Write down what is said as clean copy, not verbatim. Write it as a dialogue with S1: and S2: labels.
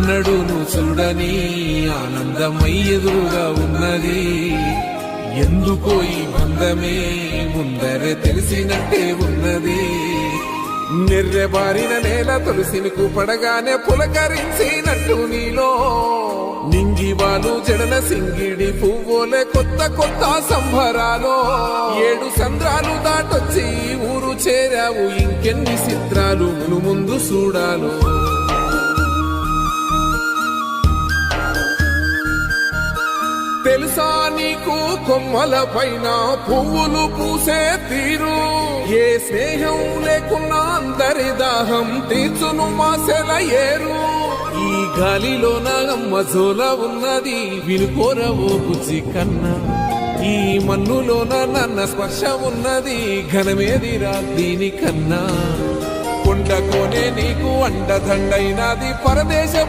S1: ఎన్నడూను చూడని ఆనందమై ఎదురుగా ఉన్నది. ఎందుకో ఈ బంధమే ముందరే తెలిసినట్టే ఉన్నది. నిర్రెబారిన నేల తులసినికు పడగానే పులకరించినట్టు నీలో నింగివాలు జడన సింగిడి పువ్వులే కొత్త కొత్త సంబరాలు. 7 సంద్రాలు దాటొచ్చి ఊరు చేరావు, ఇంకెన్ని చిత్రాలు ముందు చూడాలు. తెలుసా నీకు కొమ్మల పైన పువ్వులు పూసే తీరు? ఏ స్నేహం లేకున్నా అందరి దాహం తీర్చును మాసెల ఏరు. ఈ గాలిలోన మజోల ఉన్నది, వినుకోరవో బుజ్జి కన్నా. ఈ మన్నులోన నన్న స్పర్శ ఉన్నది, ఘనమేదిరా దీనికన్నా. కొండకోనే నీకు అండదండైనది పరదేశ